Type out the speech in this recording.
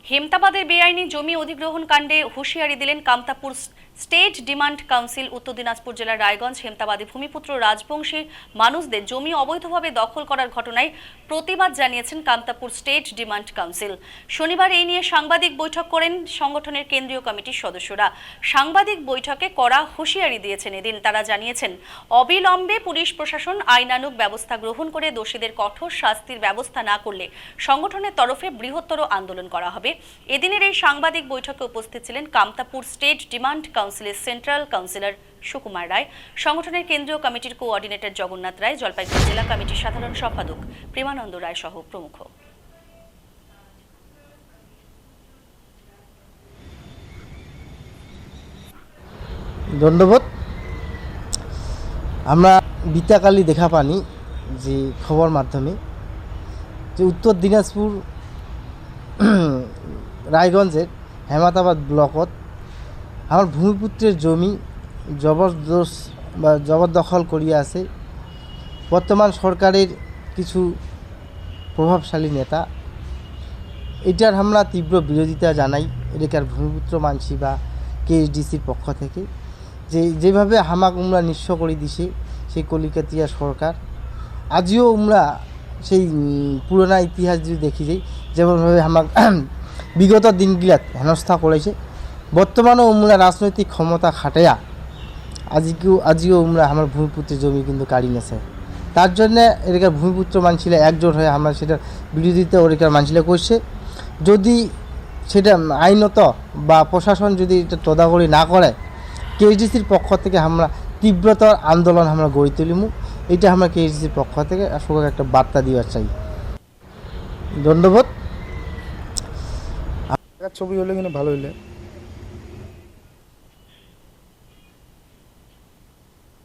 হেমতাবাদের বেআইনি জমি অধিগ্রহণ কাণ্ডে হুঁশিয়ারি দিলেন কামতাপুর স্টেট ডিমান্ড কাউন্সিল। উত্তর দিনাজপুর জেলার রায়গঞ্জ হেমতাবাদী ভূমিপুত্র রাজবংশী মানুষদের জমি অবৈধভাবে দখল করার ঘটনায় প্রতিবাদ জানিয়েছেন কামতাপুর স্টেট ডিমান্ড কাউন্সিল। শনিবার এই নিয়ে সাংবাদিক বৈঠক করেন সংগঠনের কেন্দ্রীয় কমিটির সদস্যরা। সাংবাদিক বৈঠকে কড়া হুঁশিয়ারি দিয়েছেন এদিন। তারা জানিয়েছেন, অবিলম্বে পুলিশ প্রশাসন আইনানুগ ব্যবস্থা গ্রহণ করে দোষীদের কঠোর শাস্তির ব্যবস্থা না করলে সংগঠনের তরফে বৃহত্তর আন্দোলন করা হবে। এদিনের এই সাংবাদিক বৈঠকে উপস্থিত ছিলেন কামতাপুর স্টেট ডিমান্ড কাউন্সিলের সেন্ট্রাল কাউন্সিলর সুকুমার রায়, সংগঠনের কেন্দ্রীয় কমিটির কোঅর্ডিনেটর জগন্নাথ রায়, জলপাইগুড়ি জেলা কমিটির সাধারণ সম্পাদক প্রেমানন্দ রায় সহ প্রমুখ। ধন্যবাদ। আমরা বিতাকালি দেখা পানি যে খবর মাধ্যমে যে উত্তর দিনাজপুর রায়গঞ্জের হেমতাবাদ ব্লকত আমার ভূমিপুত্রের জমি জবরদখল করিয়া আছে বর্তমান সরকারের কিছু প্রভাবশালী নেতা। এটার আমরা তীব্র বিরোধিতা জানাই এলাকার ভূমিপুত্র মানসি বা কেএসডিসির পক্ষ থেকে। যেভাবে হামাক উমরা নিঃস্ব করে দিছে সেই কলিকাতিয়া সরকার, আজিও উমরা সেই পুরোনা ইতিহাস যদি দেখি যাই যেমনভাবে হামাক বিগত দিনগুলাত হেনস্থা করেছে, বর্তমানেও উমরা রাজনৈতিক ক্ষমতা খাটাইয়া আজিও উমরা আমার ভূমিপুত্রের জমি কিন্তু কাড়ি নেছে। তার জন্যে এলাকার ভূমিপুত্র মানছিলা একজোট হয়ে আমরা সেটার বিরোধিতা এলাকার মানছিলা করছে। যদি সেটা আইনত বা প্রশাসন যদি এটা তদারকি না করে, কেএসডিসির পক্ষ থেকে আমরা তীব্রতর আন্দোলন আমরা গড়ে তুলিমু। এটা আমরা কেএসডিসির পক্ষ থেকে আসলে একটা বার্তা দেওয়ার চাই। ধন্যবাদ। ছবি হলে কিন্তু ভালো হইলে